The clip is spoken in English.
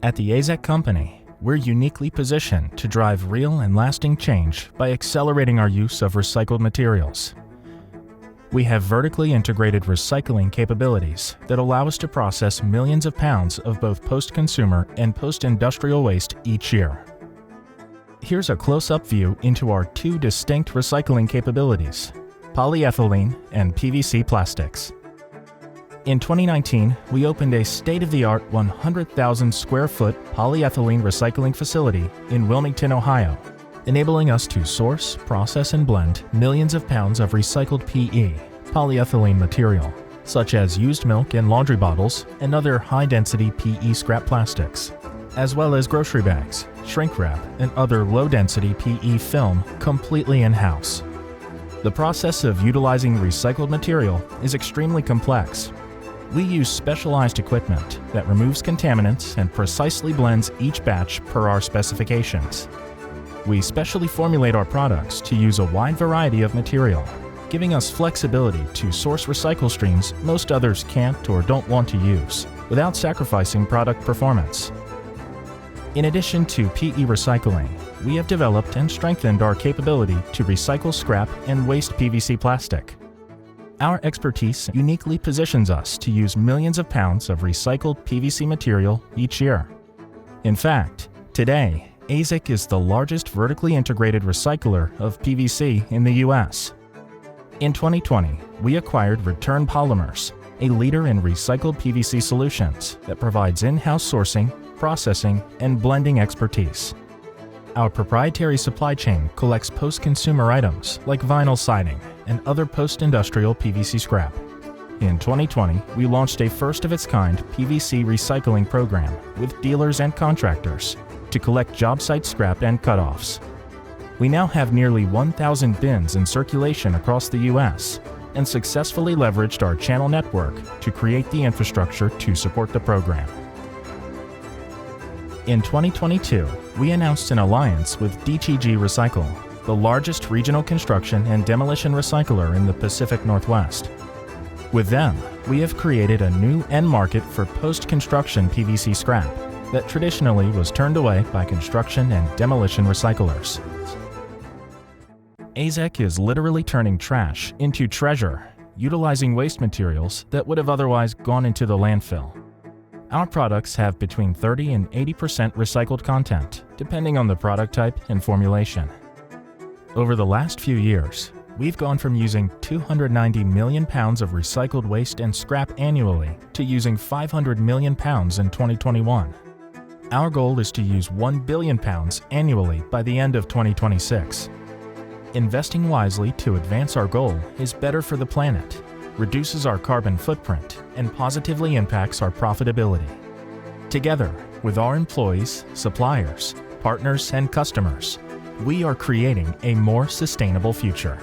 At the AZEK Company, we're uniquely positioned to drive real and lasting change by accelerating our use of recycled materials. We have vertically integrated recycling capabilities that allow us to process millions of pounds of both post-consumer and post-industrial waste each year. Here's a close-up view into our two distinct recycling capabilities: polyethylene and PVC plastics. In 2019, we opened a state-of-the-art 100,000 square foot polyethylene recycling facility in Wilmington, Ohio, enabling us to source, process, and blend millions of pounds of recycled PE, polyethylene material, such as used milk and laundry bottles and other high-density PE scrap plastics, as well as grocery bags, shrink wrap, and other low-density PE film completely in-house. The process of utilizing recycled material is extremely complex. We use specialized equipment that removes contaminants and precisely blends each batch per our specifications. We specially formulate our products to use a wide variety of material, giving us flexibility to source recycle streams most others can't or don't want to use, without sacrificing product performance. In addition to PE recycling, we have developed and strengthened our capability to recycle scrap and waste PVC plastic. Our expertise uniquely positions us to use millions of pounds of recycled PVC material each year. In fact, today, AZEK is the largest vertically integrated recycler of PVC in the U.S. In 2020, we acquired Return Polymers, a leader in recycled PVC solutions that provides in-house sourcing, processing, and blending expertise. Our proprietary supply chain collects post-consumer items like vinyl siding and other post-industrial PVC scrap. In 2020, we launched a first-of-its-kind PVC recycling program with dealers and contractors to collect job site scrap and cutoffs. We now have nearly 1,000 bins in circulation across the U.S. and successfully leveraged our channel network to create the infrastructure to support the program. In 2022, we announced an alliance with DTG Recycling, the largest regional construction and demolition recycler in the Pacific Northwest. With them, we have created a new end market for post-construction PVC scrap that traditionally was turned away by construction and demolition recyclers. AZEK is literally turning trash into treasure, utilizing waste materials that would have otherwise gone into the landfill. Our products have between 30 and 80% recycled content, depending on the product type and formulation. Over the last few years, we've gone from using 290 million pounds of recycled waste and scrap annually to using 500 million pounds in 2021. Our goal is to use 1 billion pounds annually by the end of 2026. Investing wisely to advance our goal is better for the planet, reduces our carbon footprint, and positively impacts our profitability. Together, with our employees, suppliers, partners, and customers, we are creating a more sustainable future.